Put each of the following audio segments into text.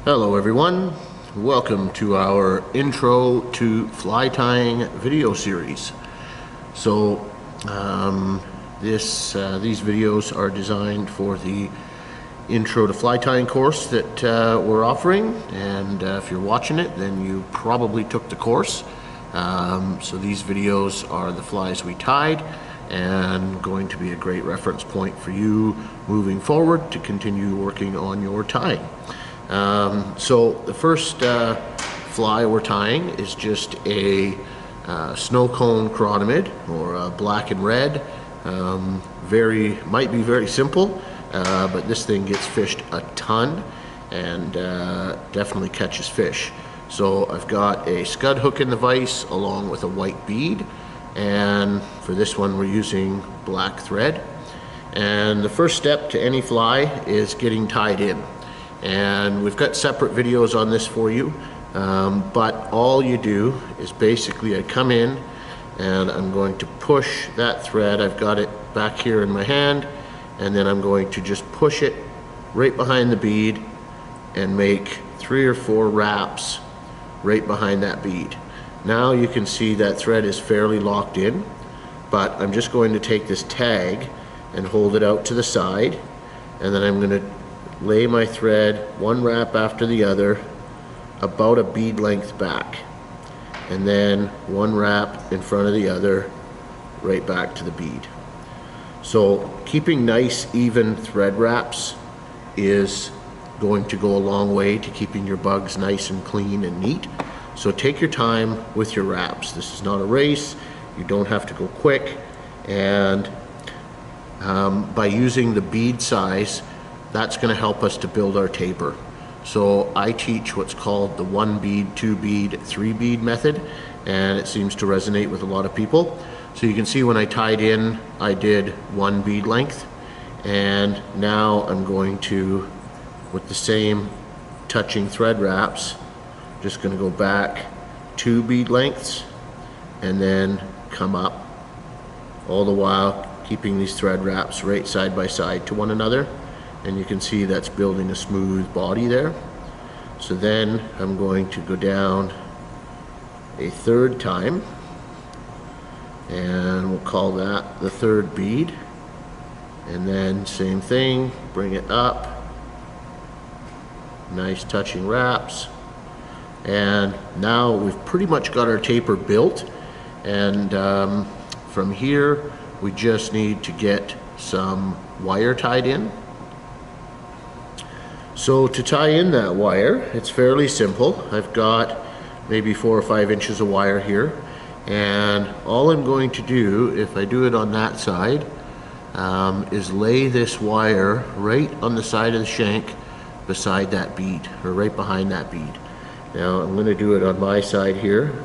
Hello everyone, welcome to our intro to fly tying video series. So these videos are designed for the intro to fly tying course that we're offering, and if you're watching it then you probably took the course. So these videos are the flies we tied and going to be a great reference point for you moving forward to continue working on your tying. So the first fly we're tying is just a snow cone chironomid, or a black and red. Might be very simple, but this thing gets fished a ton and definitely catches fish. So I've got a scud hook in the vise along with a white bead, and for this one we're using black thread. And the first step to any fly is getting tied in. And we've got separate videos on this for you, but all you do is basically I come in and I'm going to push that thread. I've got it back here in my hand, and then I'm going to just push it right behind the bead and make 3 or 4 wraps right behind that bead. Now you can see that thread is fairly locked in, but I'm just going to take this tag and hold it out to the side, and then I'm going to lay my thread one wrap after the other about a bead length back, and then one wrap in front of the other right back to the bead. So keeping nice even thread wraps is going to go a long way to keeping your bugs nice and clean and neat. So take your time with your wraps. This is not a race. You don't have to go quick, and by using the bead size, that's going to help us to build our taper. So I teach what's called the 1 bead, 2 bead, 3 bead method, and it seems to resonate with a lot of people. So you can see when I tied in, I did 1 bead length, and now I'm going to, with the same touching thread wraps, just going to go back 2 bead lengths and then come up, all the while keeping these thread wraps right side by side to one another. And you can see that's building a smooth body there. So then I'm going to go down a 3rd time, and we'll call that the 3rd bead, and then same thing, bring it up, nice touching wraps, and now we've pretty much got our taper built. And from here we just need to get some wire tied in. So to tie in that wire, it's fairly simple. I've got maybe 4 or 5 inches of wire here, and all I'm going to do, if I do it on that side, is lay this wire right on the side of the shank beside that bead, or right behind that bead. Now I'm going to do it on my side here.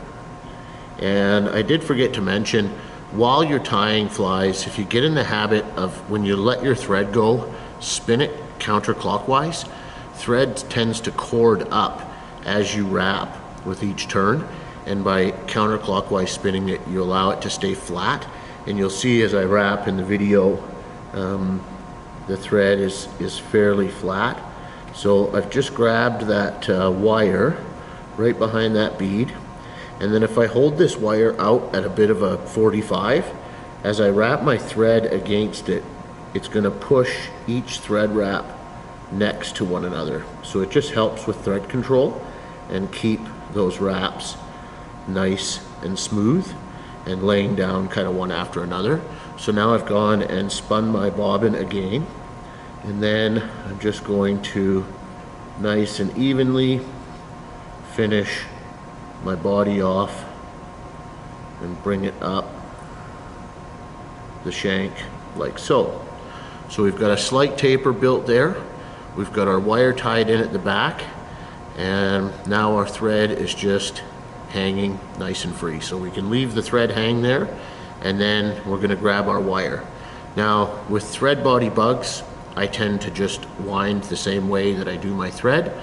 And I did forget to mention, while you're tying flies, if you get in the habit of, when you let your thread go, spin it counterclockwise, thread tends to cord up as you wrap with each turn, and by counterclockwise spinning it, you allow it to stay flat. And you'll see as I wrap in the video, the thread is fairly flat. So I've just grabbed that wire right behind that bead, and then if I hold this wire out at a bit of a 45, as I wrap my thread against it, it's going to push each thread wrap next to one another. So it just helps with thread control and keep those wraps nice and smooth and laying down kind of one after another. So now I've gone and spun my bobbin again, and then I'm just going to nice and evenly finish my body off and bring it up the shank like so. So we've got a slight taper built there. We've got our wire tied in at the back, and now our thread is just hanging nice and free. So we can leave the thread hang there, and then we're going to grab our wire. Now with thread body bugs, I tend to just wind the same way that I do my thread.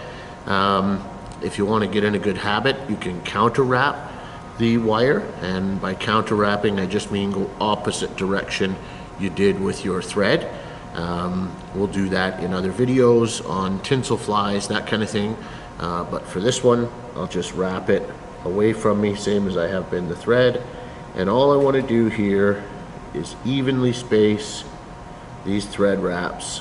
If you want to get in a good habit, you can counter wrap the wire, and by counter wrapping I just mean go opposite direction you did with your thread. We'll do that in other videos on tinsel flies, that kind of thing. But for this one, I'll just wrap it away from me, same as I have been the thread. And all I want to do here is evenly space these thread wraps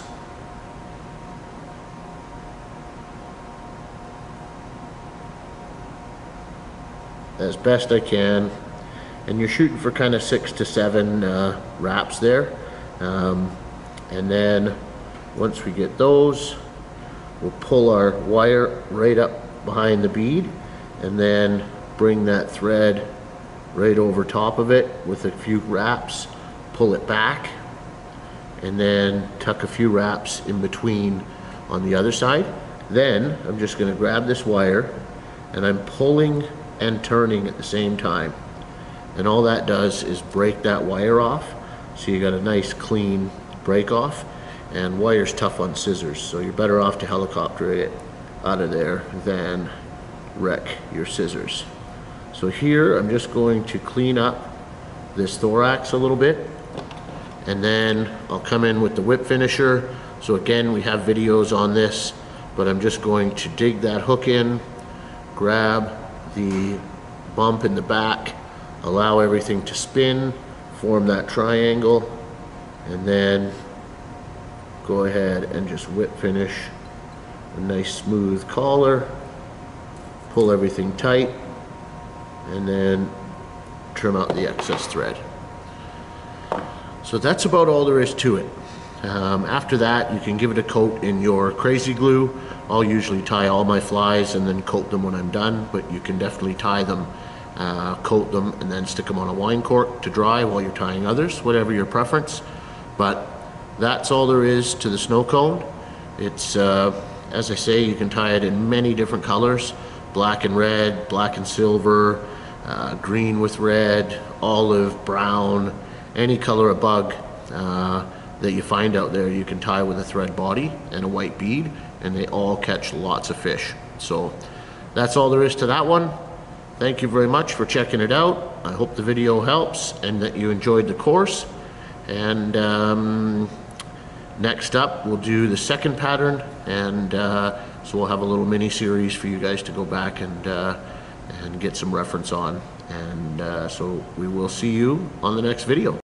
as best I can. And you're shooting for kind of 6 to 7 wraps there. And then once we get those, we'll pull our wire right up behind the bead and then bring that thread right over top of it with a few wraps, pull it back, and then tuck a few wraps in between on the other side. Then I'm just going to grab this wire and I'm pulling and turning at the same time. And all that does is break that wire off. So you got a nice clean break off, and wire's tough on scissors, so you're better off to helicopter it out of there than wreck your scissors. So here I'm just going to clean up this thorax a little bit, and then I'll come in with the whip finisher. So again, we have videos on this, but I'm just going to dig that hook in, grab the bump in the back, allow everything to spin, form that triangle, and then go ahead and just whip finish a nice smooth collar, pull everything tight, and then trim out the excess thread. So that's about all there is to it. After that, you can give it a coat in your crazy glue. I'll usually tie all my flies and then coat them when I'm done, but you can definitely tie them, coat them, and then stick them on a wine cork to dry while you're tying others, whatever your preference. But that's all there is to the snow cone. It's, as I say, you can tie it in many different colors: black and red, black and silver, green with red, olive, brown, any color of bug that you find out there you can tie with a thread body and a white bead, and they all catch lots of fish. So that's all there is to that one. Thank you very much for checking it out. I hope the video helps and that you enjoyed the course. And next up, we'll do the second pattern, and so we'll have a little mini series for you guys to go back and get some reference on. And so we will see you on the next video.